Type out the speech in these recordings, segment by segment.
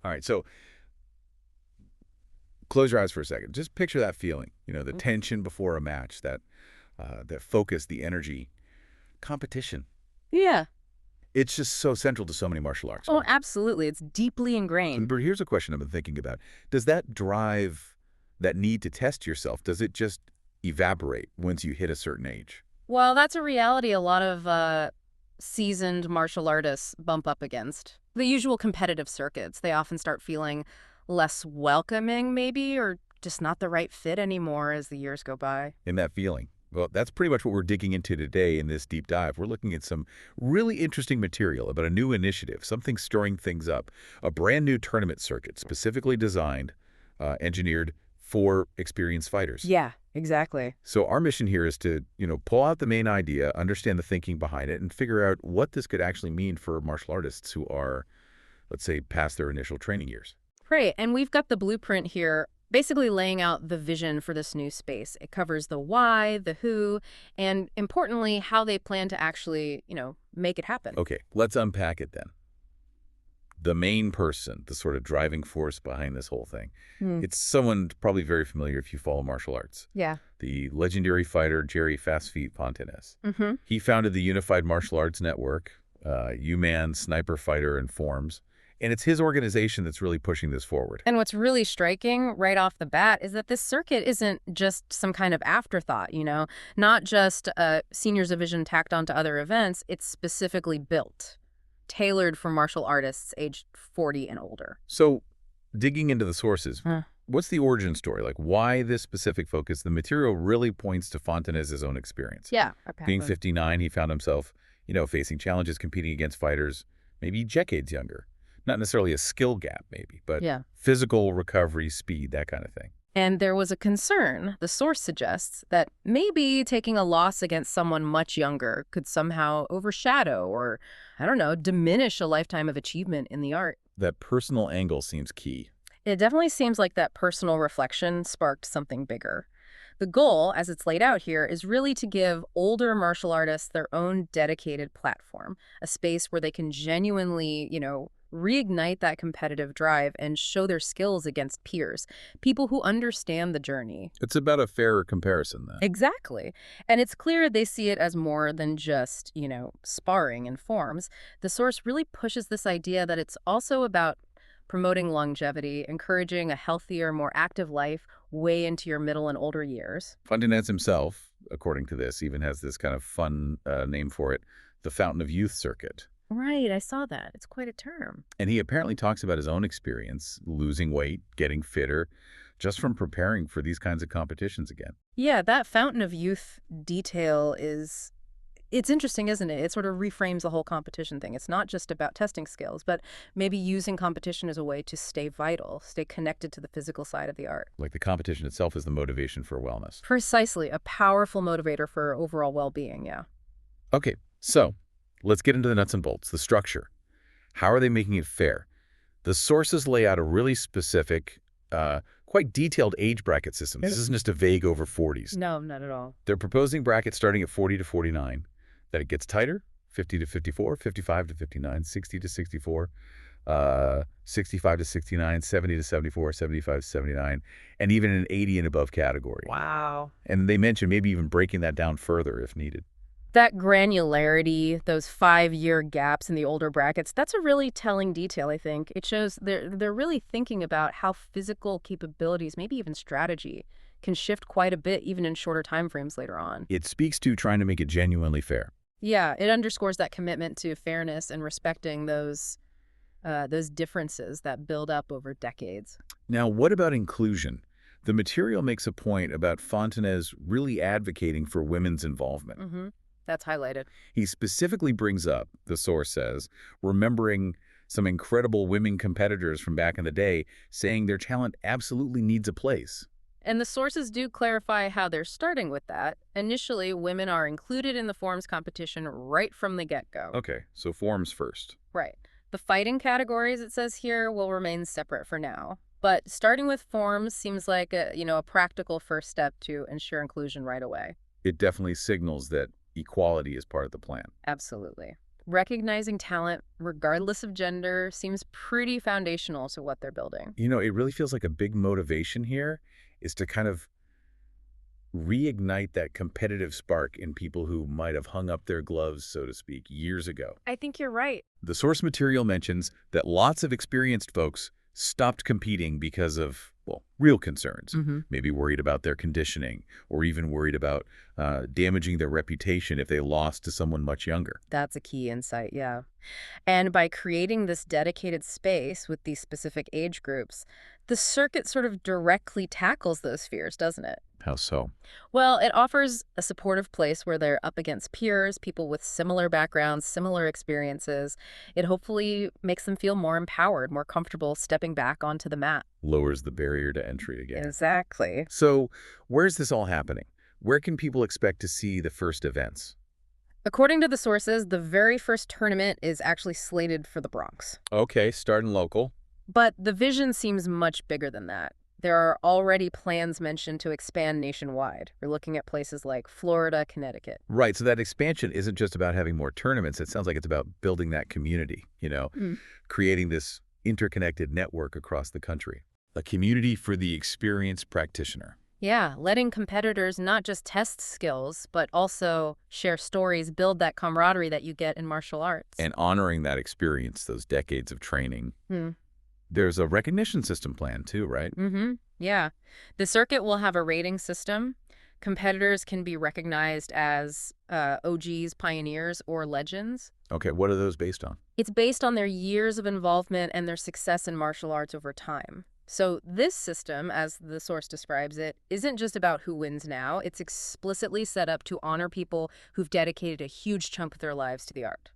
All right, so close your eyes for a second. Just picture that feeling, the tension before a match, that focus, the energy, competition. Yeah. It's just so central to so many martial arts, Oh, right? absolutely. It's deeply So, ingrained. but here's a question I've been thinking about. Does that drive, that need to test yourself, does it just evaporate once you hit a certain age? Well, that's a reality a lot of seasoned martial artists bump up against. The usual competitive circuits, they often start feeling less welcoming, maybe, or just not the right fit anymore as the years go by. In that feeling? Well, that's pretty much what we're digging into today in this deep dive. We're looking at some really interesting material about a new initiative, something stirring things up, a brand new tournament circuit specifically designed, engineered for experienced fighters. Yeah, exactly. So our mission here is to, pull out the main idea, understand the thinking behind it, and figure out what this could actually mean for martial artists who are, let's say, past their initial training years. Great. And we've got the blueprint here basically laying out the vision for this new space. It covers the why, the who, and importantly, how they plan to actually, make it happen. Okay, let's unpack it then. The main person, the sort of driving force behind this whole thing. Hmm. It's someone probably very familiar if you follow martial arts. Yeah. The legendary fighter Jerry Fast Feet Fontanez. Mm-hmm. He founded the Unified Martial Arts Network, UMAN, Sniper Fighter, and Forms. And it's his organization that's really pushing this forward. And what's really striking right off the bat is that this circuit isn't just some kind of afterthought, not just a seniors division tacked onto other events. It's specifically built, tailored for martial artists aged 40 and older. So, digging into the sources, Huh. what's the origin story? Like, why this specific focus? The material really points to Fontanez's own experience. Yeah. Okay. Being 59, he found himself, facing challenges competing against fighters maybe decades younger. Not necessarily a skill gap, maybe, but Yeah. physical recovery, speed, that kind of thing. And there was a concern, the source suggests, that maybe taking a loss against someone much younger could somehow overshadow or, I don't know, diminish a lifetime of achievement in the art. That personal angle seems key. It definitely seems like that personal reflection sparked something bigger. The goal, as it's laid out here, is really to give older martial artists their own dedicated platform, a space where they can genuinely, reignite that competitive drive and show their skills against peers, people who understand the journey. It's about a fairer comparison, then. Exactly. And it's clear they see it as more than just, sparring and forms. The source really pushes this idea that it's also about promoting longevity, encouraging a healthier, more active life way into your middle and older years. Fontanez himself, according to this, even has this kind of fun name for it, the Fountain of Youth Circuit. Right, I saw that. It's quite a term. And he apparently talks about his own experience, losing weight, getting fitter, just from preparing for these kinds of competitions again. Yeah, that fountain of youth detail it's interesting, isn't it? It sort of reframes the whole competition thing. It's not just about testing skills, but maybe using competition as a way to stay vital, stay connected to the physical side of the art. Like the competition itself is the motivation for wellness. Precisely, a powerful motivator for overall well-being, yeah. Okay, so let's get into the nuts and bolts, the structure. How are they making it fair? The sources lay out a really specific, quite detailed age bracket system. This isn't just a vague over 40s. No, not at all. They're proposing brackets starting at 40 to 49, that it gets tighter, 50 to 54, 55 to 59, 60 to 64, 65 to 69, 70 to 74, 75 to 79, and even an 80 and above category. Wow. And they mentioned maybe even breaking that down further if needed. That granularity, those 5-year gaps in the older brackets, that's a really telling detail, I think. It shows they're really thinking about how physical capabilities, maybe even strategy, can shift quite a bit even in shorter time frames later on. It speaks to trying to make it genuinely fair. Yeah, it underscores that commitment to fairness and respecting those differences that build up over decades. Now, what about inclusion? The material makes a point about Fontanez really advocating for women's involvement. Mm-hmm. That's highlighted. He specifically brings up, the source says, remembering some incredible women competitors from back in the day, saying their talent absolutely needs a place. And the sources do clarify how they're starting with that. Initially, women are included in the forms competition right from the get-go. Okay, so forms first. Right. The fighting categories, it says here, will remain separate for now. But starting with forms seems like a practical first step to ensure inclusion right away. It definitely signals that equality is part of the plan. Absolutely. Recognizing talent, regardless of gender, seems pretty foundational to what they're building. It really feels like a big motivation here is to kind of reignite that competitive spark in people who might have hung up their gloves, so to speak, years ago. I think you're right. The source material mentions that lots of experienced folks stopped competing because of, well, real concerns, maybe worried about their conditioning or even worried about damaging their reputation if they lost to someone much younger. That's a key insight, yeah. And by creating this dedicated space with these specific age groups, the circuit sort of directly tackles those fears, doesn't it? How so? Well, it offers a supportive place where they're up against peers, people with similar backgrounds, similar experiences. It hopefully makes them feel more empowered, more comfortable stepping back onto the mat. Lowers the barrier to entry again. Exactly. So where's this all happening? Where can people expect to see the first events? According to the sources, the very first tournament is actually slated for the Bronx. Okay, starting local. But the vision seems much bigger than that. There are already plans mentioned to expand nationwide. We're looking at places like Florida, Connecticut. Right, so that expansion isn't just about having more tournaments. It sounds like it's about building that community, creating this interconnected network across the country. A community for the experienced practitioner. Yeah, letting competitors not just test skills, but also share stories, build that camaraderie that you get in martial arts. And honoring that experience, those decades of training. Hmm. There's a recognition system plan too, right? Yeah. The circuit will have a rating system. Competitors can be recognized as OGs, pioneers, or legends. Okay, what are those based on? It's based on their years of involvement and their success in martial arts over time. So this system, as the source describes it, isn't just about who wins now. It's explicitly set up to honor people who've dedicated a huge chunk of their lives to the art.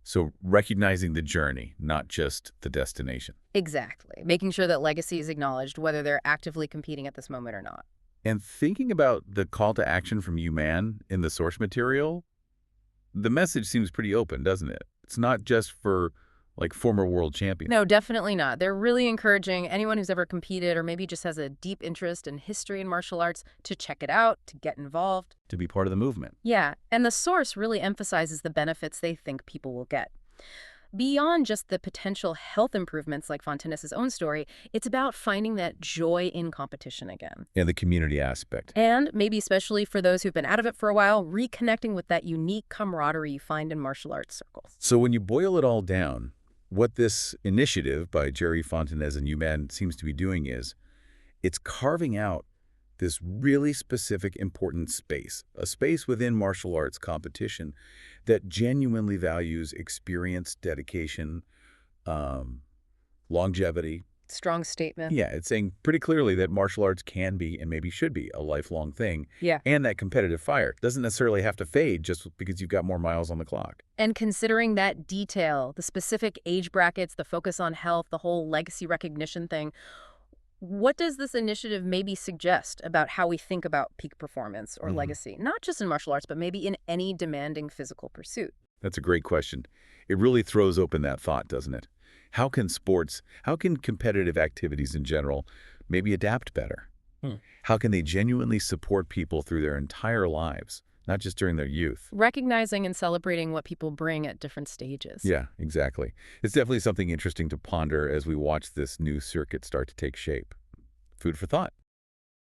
So recognizing the journey, not just the destination. Exactly. Making sure that legacy is acknowledged, whether they're actively competing at this moment or not. And thinking about the call to action from UMAN in the source material, the message seems pretty open, doesn't it? It's not just for, like, former world champions. No, definitely not. They're really encouraging anyone who's ever competed or maybe just has a deep interest in history and martial arts to check it out, to get involved. To be part of the movement. Yeah, and the source really emphasizes the benefits they think people will get. Beyond just the potential health improvements like Fontanes' own story, it's about finding that joy in competition again. And the community aspect. And maybe especially for those who've been out of it for a while, reconnecting with that unique camaraderie you find in martial arts circles. So when you boil it all down, what this initiative by Jerry Fontanes and UMAN seems to be doing is it's carving out this really specific, important space, a space within martial arts competition that genuinely values experience, dedication, longevity. Strong statement. Yeah, it's saying pretty clearly that martial arts can be and maybe should be a lifelong thing. Yeah. And that competitive fire doesn't necessarily have to fade just because you've got more miles on the clock. And considering that detail, the specific age brackets, the focus on health, the whole legacy recognition thing, what does this initiative maybe suggest about how we think about peak performance or legacy, not just in martial arts, but maybe in any demanding physical pursuit? That's a great question. It really throws open that thought, doesn't it? How can competitive activities in general maybe adapt better? How can they genuinely support people through their entire lives, not just during their youth? Recognizing and celebrating what people bring at different stages. Yeah, exactly. It's definitely something interesting to ponder as we watch this new circuit start to take shape. Food for thought.